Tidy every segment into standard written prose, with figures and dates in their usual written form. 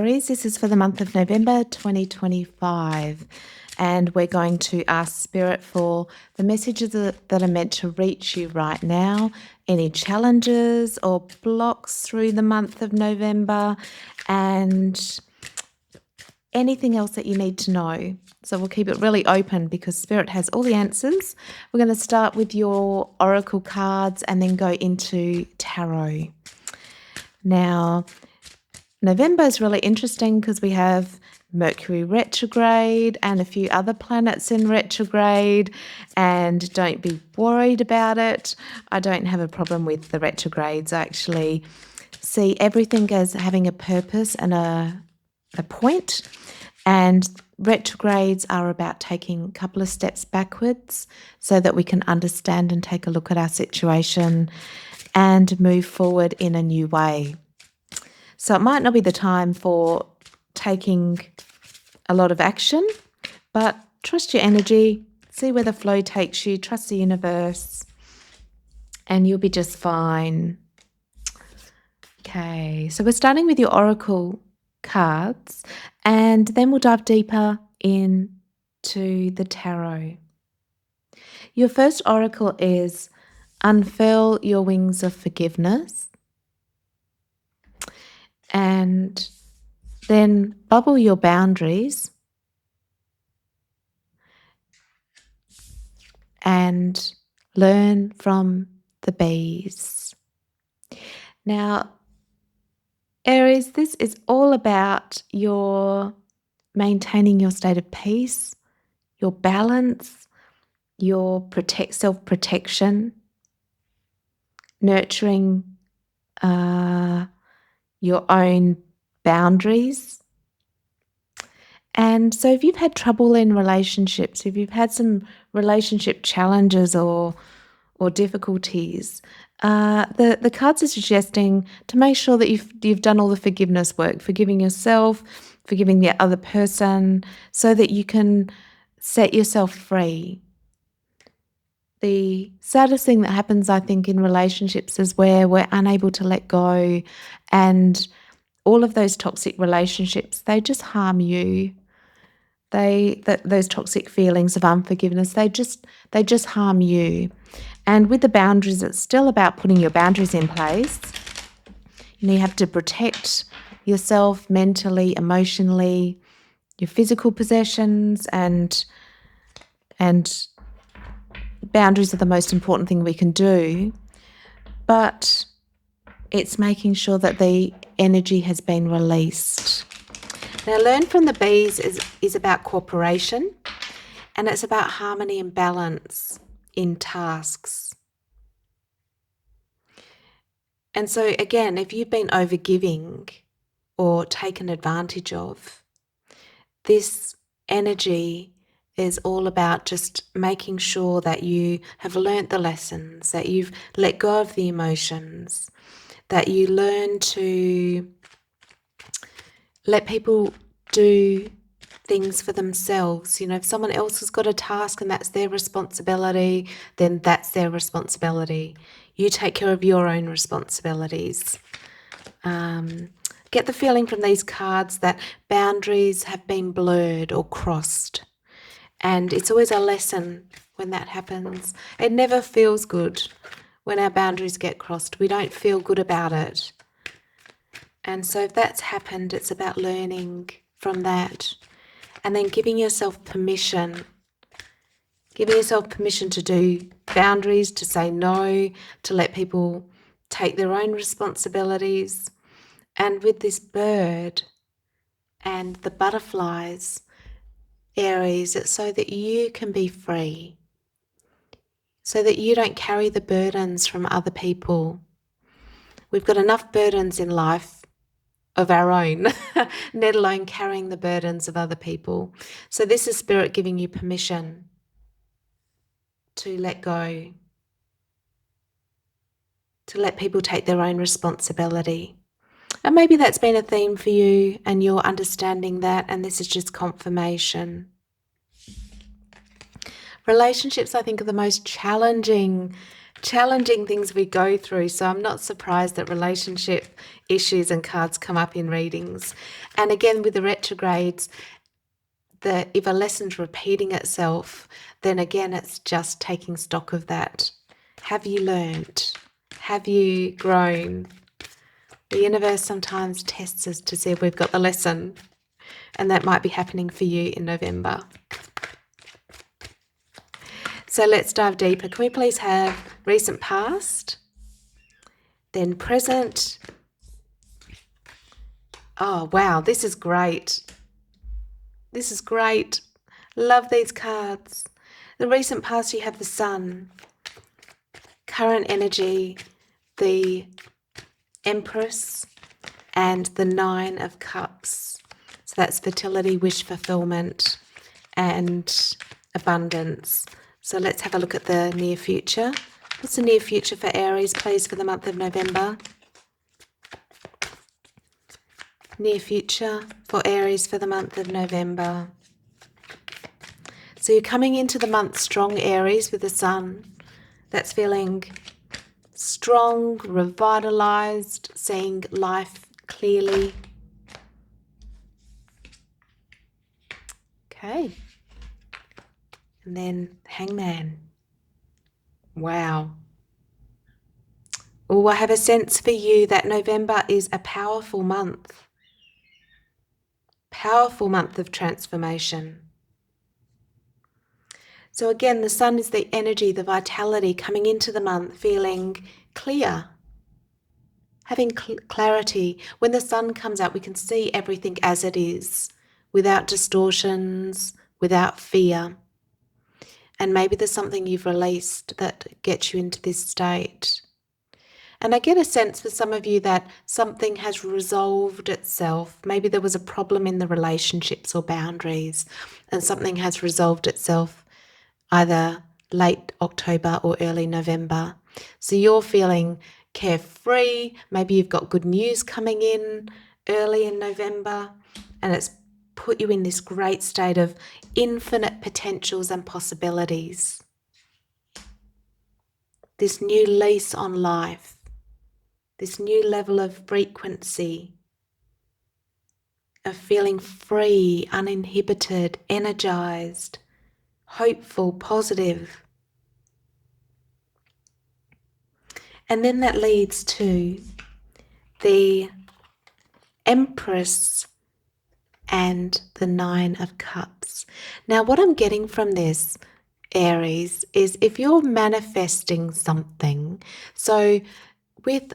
Aries. This is for the month of November 2025. And we're going to ask Spirit for the messages that are meant to reach you right now. Any challenges or blocks through the month of November, and anything else that you need to know. So we'll keep it really open because Spirit has all the answers. We're going to start with your oracle cards and then go into tarot. Now, November is really interesting because we have Mercury retrograde and a few other planets in retrograde, and don't be worried about it. I don't have a problem with the retrogrades. I actually see everything as having a purpose and a point, and retrogrades are about taking a couple of steps backwards so that we can understand and take a look at our situation and move forward in a new way. So it might not be the time for taking a lot of action, but trust your energy, see where the flow takes you, trust the universe, and you'll be just fine. Okay, so we're starting with your oracle cards, and then we'll dive deeper into the tarot. Your first oracle is unfurl your wings of forgiveness. And then bubble your boundaries and learn from the bees. Now, Aries, this is all about your maintaining your state of peace, your balance, your self-protection, nurturing your own boundaries. And so if you've had trouble in relationships, if you've had some relationship challenges or difficulties, the cards are suggesting to make sure that you've done all the forgiveness work, forgiving yourself, forgiving the other person, so that you can set yourself free. The saddest thing that happens, I think, in relationships is where we're unable to let go, and all of those toxic relationships, they just harm you. Those toxic feelings of unforgiveness, they just harm you. And with the boundaries, it's still about putting your boundaries in place. You have to protect yourself mentally, emotionally, your physical possessions, and boundaries are the most important thing we can do, but it's making sure that the energy has been released. Now, learn from the bees is about cooperation, and it's about harmony and balance in tasks. And so again, if you've been overgiving or taken advantage of, this energy is all about just making sure that you have learnt the lessons, that you've let go of the emotions, that you learn to let people do things for themselves. If someone else has got a task and that's their responsibility, then that's their responsibility. You take care of your own responsibilities. Get the feeling from these cards that boundaries have been blurred or crossed. And it's always a lesson when that happens. It never feels good when our boundaries get crossed. We don't feel good about it. And so if that's happened, it's about learning from that. And then giving yourself permission. Giving yourself permission to do boundaries, to say no, to let people take their own responsibilities. And with this bird and the butterflies, Aries, it's so that you can be free, so that you don't carry the burdens from other people. We've got enough burdens in life of our own, let alone carrying the burdens of other people. So this is Spirit giving you permission to let go, to let people take their own responsibility. And maybe that's been a theme for you and you're understanding that, and this is just confirmation. Relationships, I think, are the most challenging challenging things we go through. So I'm not surprised that relationship issues and cards come up in readings. And again, with the retrogrades, if a lesson's repeating itself, then again, it's just taking stock of that. Have you learned? Have you grown? The universe sometimes tests us to see if we've got the lesson, and that might be happening for you in November. So let's dive deeper. Can we please have recent past, then present? Oh, wow, this is great. This is great. Love these cards. The recent past, you have the Sun. Current energy, the Empress, and the Nine of Cups. So that's fertility, wish fulfillment, and abundance. So let's have a look at the near future. What's the near future for Aries, please, for the month of November? Near future for Aries for the month of November. So you're coming into the month strong, Aries, with the Sun. That's feeling strong, revitalized, seeing life clearly. Okay. And then Hangman. Wow. Oh, I have a sense for you that November is a powerful month. Powerful month of transformation. So again, the Sun is the energy, the vitality coming into the month, feeling clear, having clarity. When the Sun comes out, we can see everything as it is, without distortions, without fear. And maybe there's something you've released that gets you into this state. And I get a sense for some of you that something has resolved itself. Maybe there was a problem in the relationships or boundaries, and something has resolved itself either late October or early November. So you're feeling carefree. Maybe you've got good news coming in early in November, and it's put you in this great state of infinite potentials and possibilities. This new lease on life, this new level of frequency, of feeling free, uninhibited, energized, hopeful, positive. And then that leads to the Empress and the Nine of Cups. Now, what I'm getting from this, Aries, is if you're manifesting something, so with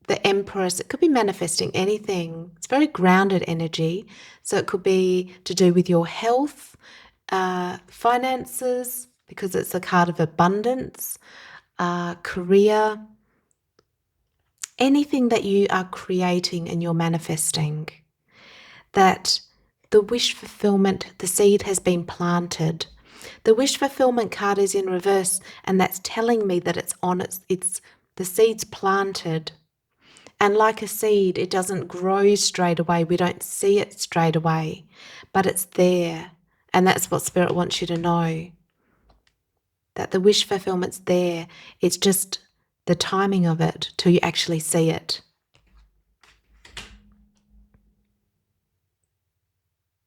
the Empress, it could be manifesting anything. It's very grounded energy. So it could be to do with your health, finances, because it's a card of abundance, career, anything that you are creating and you're manifesting, that the wish fulfillment, the seed has been planted. The wish fulfillment card is in reverse, and that's telling me that it's on it's the seed's planted. And like a seed, it doesn't grow straight away. We don't see it straight away, but it's there. And that's what Spirit wants you to know, that the wish fulfillment's there. It's just the timing of it till you actually see it.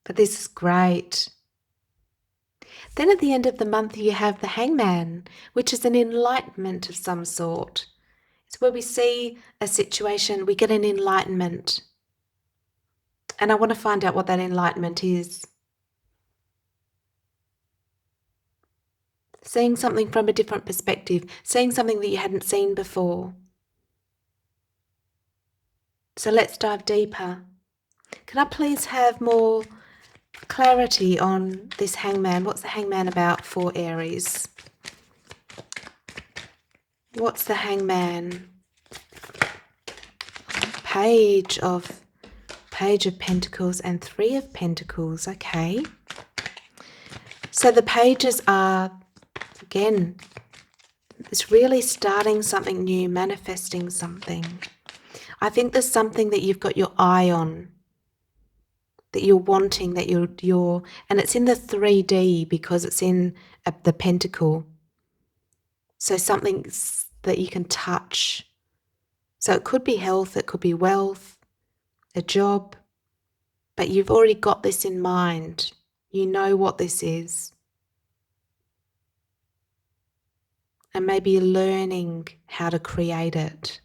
But this is great. Then at the end of the month, you have the Hangman, which is an enlightenment of some sort. It's where we see a situation, we get an enlightenment. And I want to find out what that enlightenment is. Seeing something from a different perspective, seeing something that you hadn't seen before. So let's dive deeper. Can I please have more clarity on this Hangman? What's the Hangman about for Aries? What's the Hangman? Page of Pentacles and Three of Pentacles. Okay. So the pages are, again, it's really starting something new, manifesting something. I think there's something that you've got your eye on, that you're wanting, that you're and it's in the 3D because it's in the pentacle. So something that you can touch. So it could be health, it could be wealth, a job, but you've already got this in mind. You know what this is. And maybe you're learning how to create it.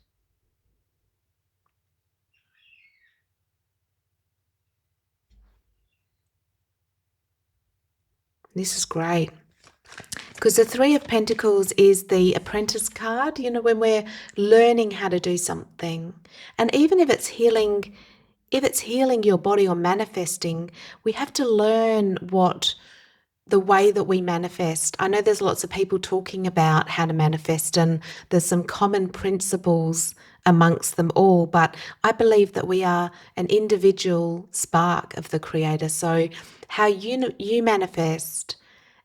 This is great. Because the Three of Pentacles is the apprentice card, when we're learning how to do something. And even if it's healing your body or manifesting, we have to learn the way that we manifest. I know there's lots of people talking about how to manifest, and there's some common principles amongst them all, but I believe that we are an individual spark of the Creator. So how you manifest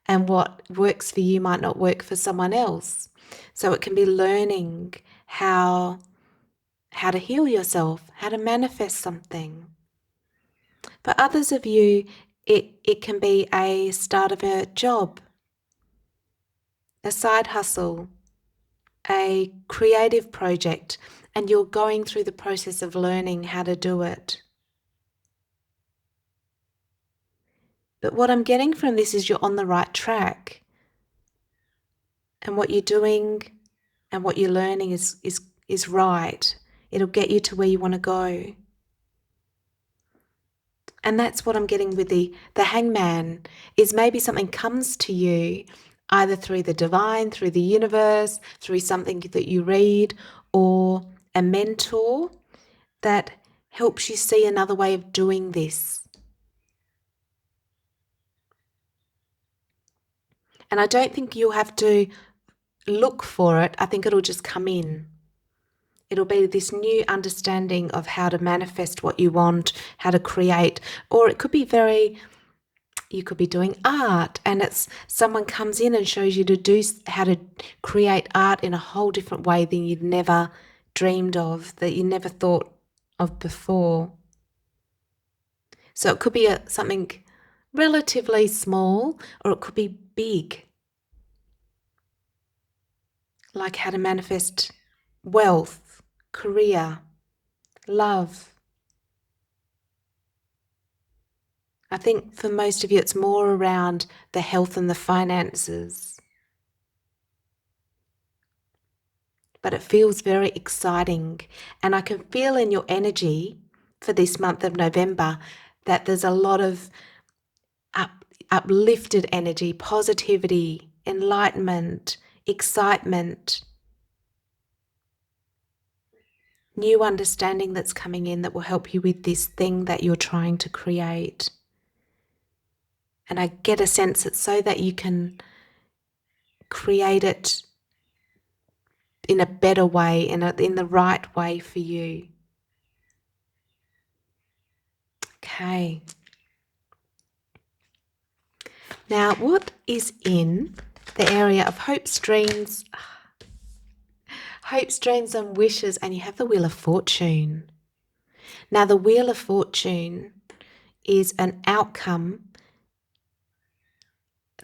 and what works for you might not work for someone else. So it can be learning how to heal yourself, how to manifest something. For others of you, it can be a start of a job, a side hustle, a creative project, and you're going through the process of learning how to do it. But what I'm getting from this is you're on the right track. And what you're doing and what you're learning is right. It'll get you to where you want to go. And that's what I'm getting with the hangman, is maybe something comes to you either through the divine, through the universe, through something that you read, or a mentor that helps you see another way of doing this. And I don't think you'll have to look for it. I think it'll just come in. It'll be this new understanding of how to manifest what you want, how to create, or it could be you could be doing art, and it's someone comes in and shows you how to create art in a whole different way than you'd never dreamed of, that you never thought of before. So it could be something relatively small, or it could be big, like how to manifest wealth, career, love. I think for most of you, it's more around the health and the finances. But it feels very exciting. And I can feel in your energy for this month of November that there's a lot of uplifted energy, positivity, enlightenment, excitement, new understanding that's coming in that will help you with this thing that you're trying to create. And I get a sense it's so that you can create it in a better way, in the right way for you. Okay. Now, what is in the area of hopes, dreams, and wishes? And you have the Wheel of Fortune. Now, the Wheel of Fortune is an outcome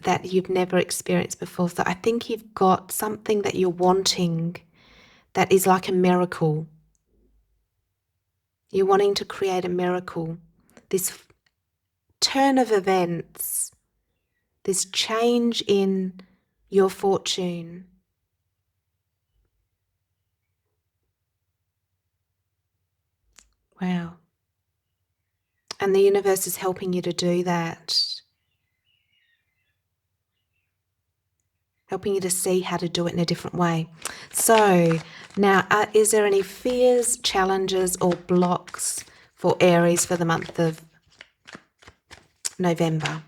that you've never experienced before. So I think you've got something that you're wanting that is like a miracle. You're wanting to create a miracle. This turn of events, this change in your fortune. Wow. And the universe is helping you to do that. Helping you to see how to do it in a different way. So now, is there any fears, challenges, or blocks for Aries for the month of November?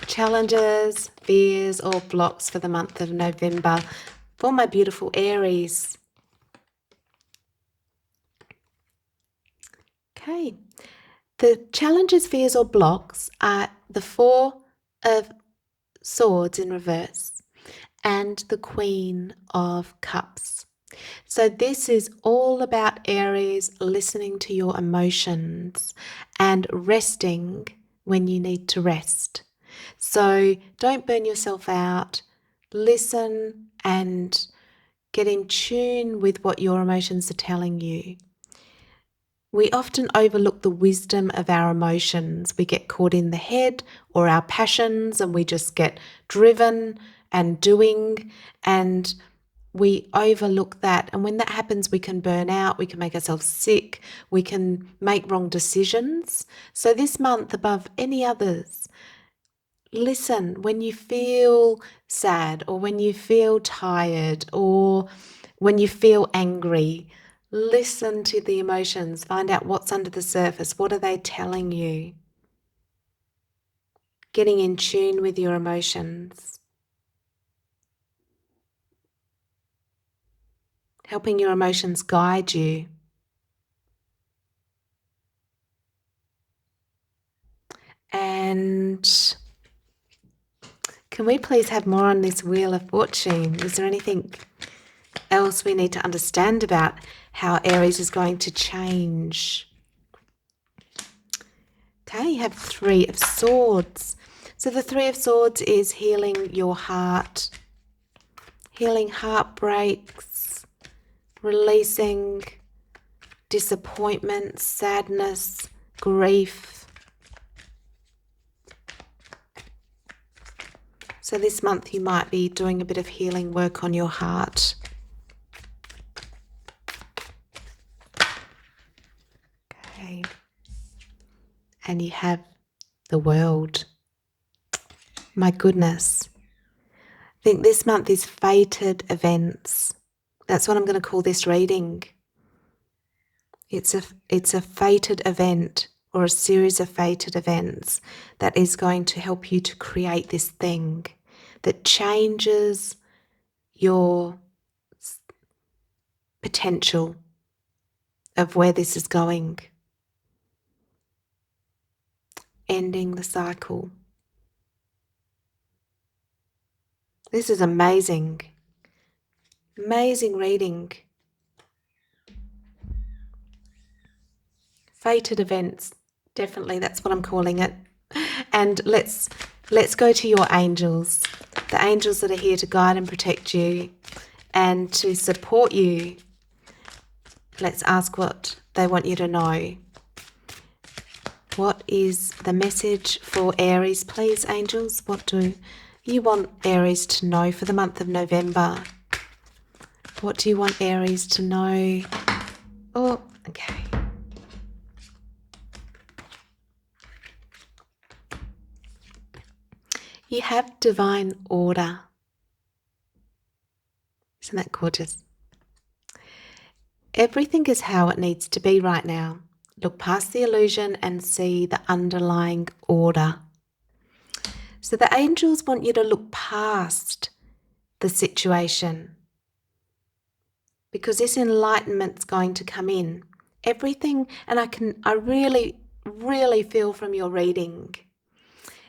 Challenges, fears, or blocks for the month of November for my beautiful Aries. Okay. The challenges, fears, or blocks are the Four of Swords in reverse and the Queen of Cups. So this is all about Aries listening to your emotions and resting when you need to rest. So don't burn yourself out. Listen and get in tune with what your emotions are telling you. We often overlook the wisdom of our emotions. We get caught in the head or our passions, and we just get driven and doing, and we overlook that. And when that happens, we can burn out, we can make ourselves sick, we can make wrong decisions. So this month, above any others, listen when you feel sad, or when you feel tired, or when you feel angry. Listen to the emotions, find out what's under the surface. What are they telling you? Getting in tune with your emotions. Helping your emotions guide you. And can we please have more on this Wheel of Fortune? Is there anything else we need to understand about how Aries is going to change? Okay, you have Three of Swords. So the Three of Swords is healing your heart, healing heartbreaks, releasing disappointment, sadness, grief. So this month you might be doing a bit of healing work on your heart. Okay. And you have the World. My goodness. I think this month is fated events. That's what I'm going to call this reading. It's a fated event, or a series of fated events, that is going to help you to create this thing that changes your potential of where this is going. Ending the cycle. This is amazing. Amazing reading. Fated events. Definitely, that's what I'm calling it. And let's go to your angels. The angels that are here to guide and protect you and to support you. Let's ask what they want you to know. What is the message for Aries, please, angels? What do you want Aries to know for the month of November? What do you want Aries to know? Oh, okay. You have divine order. Isn't that gorgeous? Everything is how it needs to be right now. Look past the illusion and see the underlying order. So the angels want you to look past the situation, because this enlightenment's going to come in. Everything, and I really, really feel from your reading,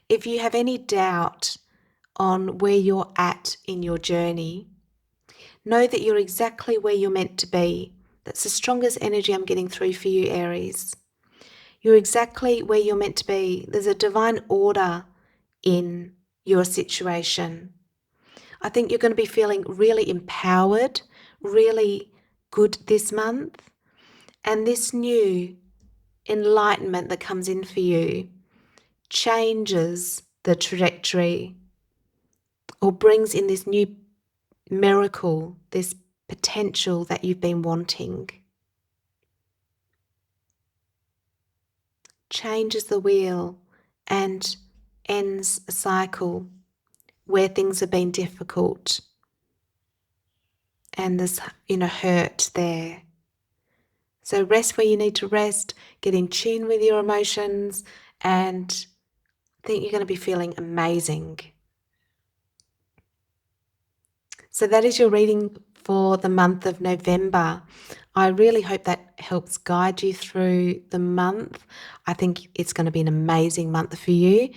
if you have any doubt on where you're at in your journey, know that you're exactly where you're meant to be. That's the strongest energy I'm getting through for you, Aries. You're exactly where you're meant to be. There's a divine order in your situation. I think you're going to be feeling really empowered, really good this month. And this new enlightenment that comes in for you changes the trajectory, or brings in this new miracle, this potential that you've been wanting. Changes the wheel and ends a cycle where things have been difficult and there's, hurt there. So rest where you need to rest, get in tune with your emotions, and I think you're going to be feeling amazing. So that is your reading for the month of November. I really hope that helps guide you through the month. I think it's going to be an amazing month for you.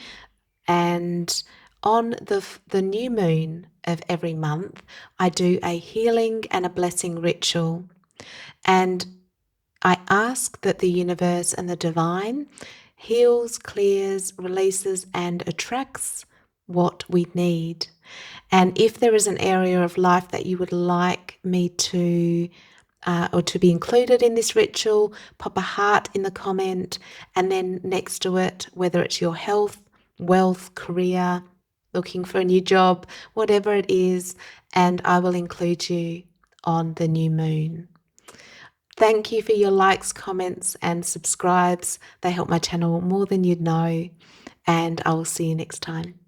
And on the new moon of every month, I do a healing and a blessing ritual. And I ask that the universe and the divine heals, clears, releases, and attracts what we need. And if there is an area of life that you would like me to or to be included in this ritual, pop a heart in the comment, and then next to it, whether it's your health, wealth, career, looking for a new job, whatever it is, and I will include you on the new moon. Thank you for your likes, comments, and subscribes. They help my channel more than you'd know, and I will see you next time.